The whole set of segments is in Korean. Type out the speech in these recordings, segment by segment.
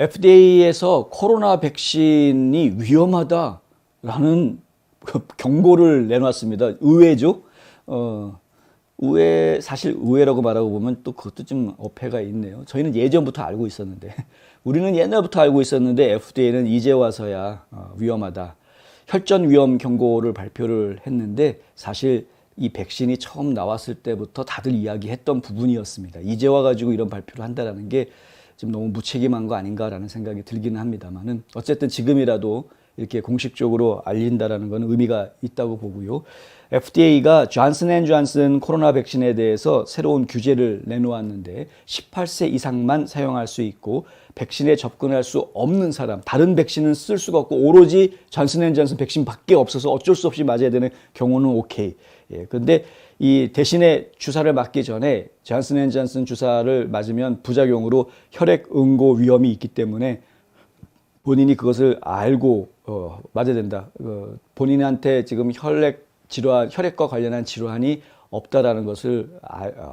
FDA에서 코로나 백신이 위험하다라는 경고를 내놨습니다. 의외죠? 사실 의외라고 말하고 보면 또 그것도 좀 어폐가 있네요. 저희는 예전부터 알고 있었는데, 우리는 옛날부터 알고 있었는데 FDA는 이제 와서야 위험하다. 혈전 위험 경고를 발표를 했는데 사실 이 백신이 처음 나왔을 때부터 다들 이야기했던 부분이었습니다. 이제 와가지고 이런 발표를 한다는 게 좀 너무 무책임한 거 아닌가라는 생각이 들기는 합니다만은 어쨌든 지금이라도 이렇게 공식적으로 알린다라는 건 의미가 있다고 보고요. FDA가 존슨앤존슨 코로나 백신에 대해서 새로운 규제를 내놓았는데 18세 이상만 사용할 수 있고 백신에 접근할 수 없는 사람, 다른 백신은 쓸 수가 없고 오로지 존슨앤존슨 백신밖에 없어서 어쩔 수 없이 맞아야 되는 경우는 오케이. 그런데 이 대신에 주사를 맞기 전에 존슨앤존슨 주사를 맞으면 부작용으로 혈액 응고 위험이 있기 때문에 본인이 그것을 알고 맞아야 된다. 본인한테 지금 혈액과 관련한 질환이 없다라는 것을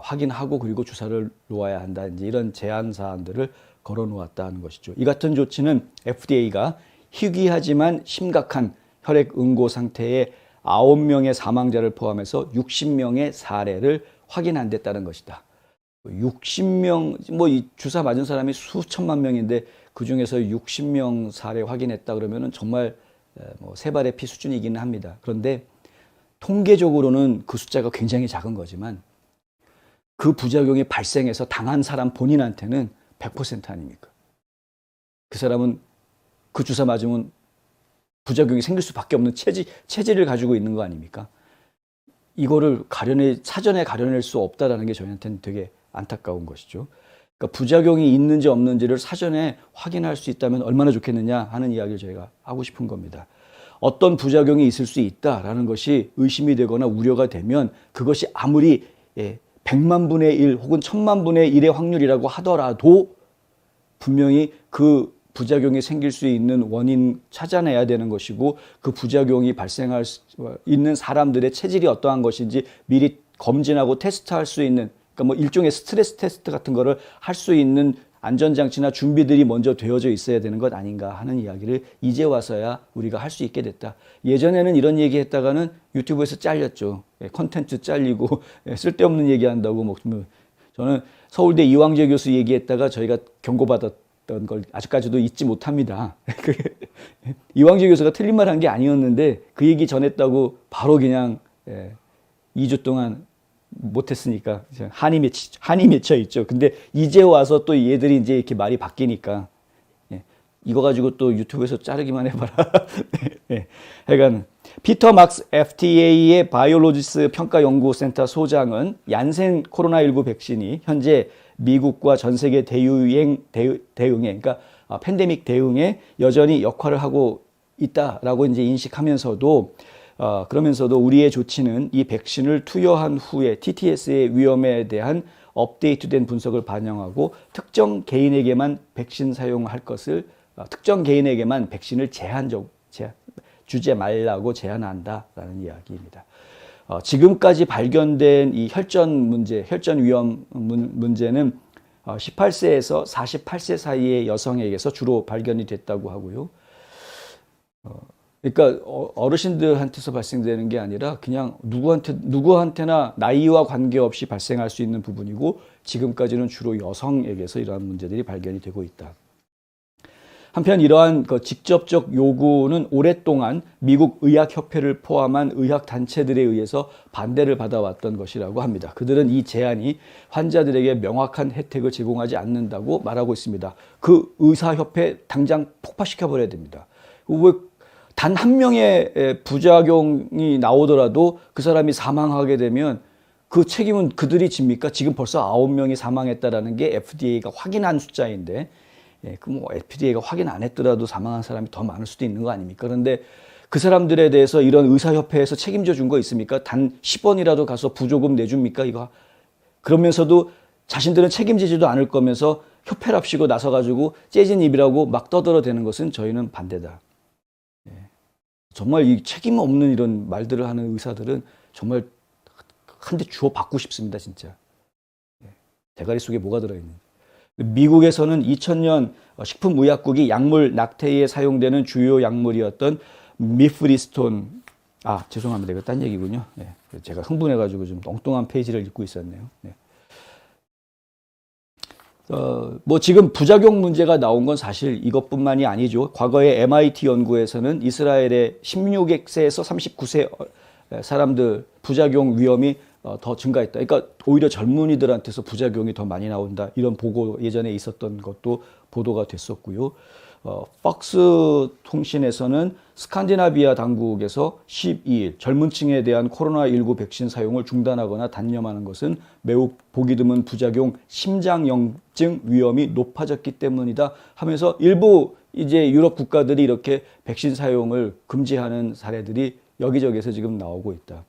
확인하고 그리고 주사를 놓아야 한다. 이제 이런 제한 사항들을 걸어 놓았다는 것이죠. 이 같은 조치는 FDA가 희귀하지만 심각한 혈액 응고 상태의 9명의 사망자를 포함해서 60명의 사례를 확인한댔다는 것이다. 60명, 이 주사 맞은 사람이 수천만 명인데 그 중에서 60명 사례 확인했다 그러면은 정말 세 발의 피 수준이기는 합니다. 그런데 통계적으로는 그 숫자가 굉장히 작은 거지만 그 부작용이 발생해서 당한 사람 본인한테는 100% 아닙니까? 그 사람은 그 주사 맞으면 부작용이 생길 수밖에 없는 체질을 가지고 있는 거 아닙니까? 이거를 사전에 가려낼 수 없다라는 게 저희한테는 되게 안타까운 것이죠. 그러니까 부작용이 있는지 없는지를 사전에 확인할 수 있다면 얼마나 좋겠느냐 하는 이야기를 저희가 하고 싶은 겁니다. 어떤 부작용이 있을 수 있다라는 것이 의심이 되거나 우려가 되면 그것이 아무리 100만 분의 1 혹은 1000만 분의 1의 확률이라고 하더라도 분명히 그 부작용이 생길 수 있는 원인 찾아내야 되는 것이고 그 부작용이 발생할 수 있는 사람들의 체질이 어떠한 것인지 미리 검진하고 테스트할 수 있는, 그러니까 일종의 스트레스 테스트 같은 거를 할 수 있는 안전장치나 준비들이 먼저 되어져 있어야 되는 것 아닌가 하는 이야기를 이제 와서야 우리가 할 수 있게 됐다. 예전에는 이런 얘기 했다가는 유튜브에서 잘렸죠. 콘텐츠 잘리고 쓸데없는 얘기 한다고. 저는 서울대 이광재 교수 얘기했다가 저희가 경고받았던 걸 아직까지도 잊지 못합니다. 이광재 교수가 틀린 말 한 게 아니었는데 그 얘기 전했다고 바로 그냥 2주 동안 못했으니까 한이 맺혀 있죠. 근데 이제 와서 또 얘들이 이제 이렇게 말이 바뀌니까 이거 가지고 또 유튜브에서 자르기만 해봐라. 하여간 피터 막스 FDA의 바이올로지스 평가연구센터 소장은 얀센 코로나19 백신이 현재 미국과 전 세계 대응에, 그러니까 팬데믹 대응에 여전히 역할을 하고 있다라고 이제 인식하면서도 그러면서도 우리의 조치는 이 백신을 투여한 후에 TTS의 위험에 대한 업데이트된 분석을 반영하고 특정 개인에게만 백신 사용할 것을 특정 개인에게만 백신을 주지 말라고 제한한다라는 이야기입니다. 지금까지 발견된 이 혈전 위험 문제는 18세에서 48세 사이의 여성에게서 주로 발견이 됐다고 하고요. 그러니까 어르신들한테서 발생되는 게 아니라 그냥 누구한테나 나이와 관계없이 발생할 수 있는 부분이고 지금까지는 주로 여성에게서 이러한 문제들이 발견이 되고 있다. 한편 이러한 직접적 요구는 오랫동안 미국 의학협회를 포함한 의학단체들에 의해서 반대를 받아왔던 것이라고 합니다. 그들은 이 제안이 환자들에게 명확한 혜택을 제공하지 않는다고 말하고 있습니다. 그 의사협회 당장 폭파시켜버려야 됩니다. 단 한 명의 부작용이 나오더라도 그 사람이 사망하게 되면 그 책임은 그들이 집니까? 지금 벌써 9명이 사망했다라는 게 FDA가 확인한 숫자인데 FDA가 확인 안 했더라도 사망한 사람이 더 많을 수도 있는 거 아닙니까? 그런데 그 사람들에 대해서 이런 의사협회에서 책임져 준 거 있습니까? 단 10원이라도 가서 부조금 내줍니까? 이거 그러면서도 자신들은 책임지지도 않을 거면서 협회랍시고 나서가지고 째진 입이라고 막 떠들어대는 것은 저희는 반대다. 정말 이 책임 없는 이런 말들을 하는 의사들은 정말 한 대 주워 받고 싶습니다, 진짜. 대가리 속에 뭐가 들어있는지. 미국에서는 2000년 식품의약국이 약물 낙태에 사용되는 주요 약물이었던 미프리스톤, 죄송합니다. 이거 딴 얘기군요. 네, 제가 흥분해가지고 좀 엉뚱한 페이지를 읽고 있었네요. 네. 뭐 지금 부작용 문제가 나온 건 사실 이것뿐만이 아니죠. 과거에 MIT 연구에서는 이스라엘의 16세에서 39세 사람들 부작용 위험이 더 증가했다. 그러니까 오히려 젊은이들한테서 부작용이 더 많이 나온다. 이런 보고 예전에 있었던 것도 보도가 됐었고요. 폭스 통신에서는 스칸디나비아 당국에서 12일 젊은 층에 대한 코로나19 백신 사용을 중단하거나 단념하는 것은 매우 보기 드문 부작용 심장염증 위험이 높아졌기 때문이다 하면서 일부 이제 유럽 국가들이 이렇게 백신 사용을 금지하는 사례들이 여기저기서 지금 나오고 있다.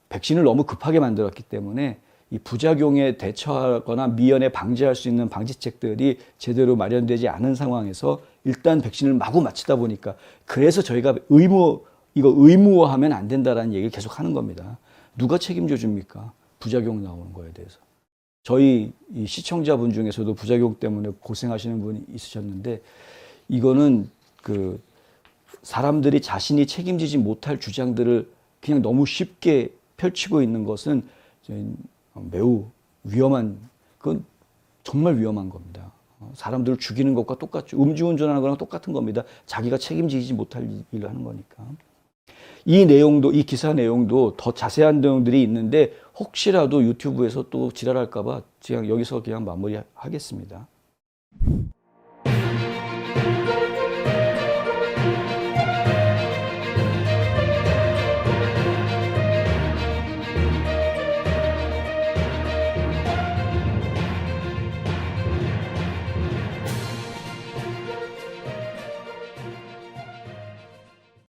백신을 너무 급하게 만들었기 때문에 이 부작용에 대처하거나 미연에 방지할 수 있는 방지책들이 제대로 마련되지 않은 상황에서 일단 백신을 마구 맞히다 보니까 그래서 저희가 의무화하면 안 된다라는 얘기를 계속 하는 겁니다. 누가 책임져 줍니까? 부작용 나오는 거에 대해서. 저희 이 시청자분 중에서도 부작용 때문에 고생하시는 분이 있으셨는데 이거는 그 사람들이 자신이 책임지지 못할 주장들을 그냥 너무 쉽게 펼치고 있는 것은 매우 위험한, 그건 정말 위험한 겁니다. 사람들을 죽이는 것과 똑같죠. 음주운전하는 거랑 똑같은 겁니다. 자기가 책임지지 못할 일을 하는 거니까. 이 기사 내용도 더 자세한 내용들이 있는데 혹시라도 유튜브에서 또 지랄할까봐 그냥 여기서 그냥 마무리하겠습니다.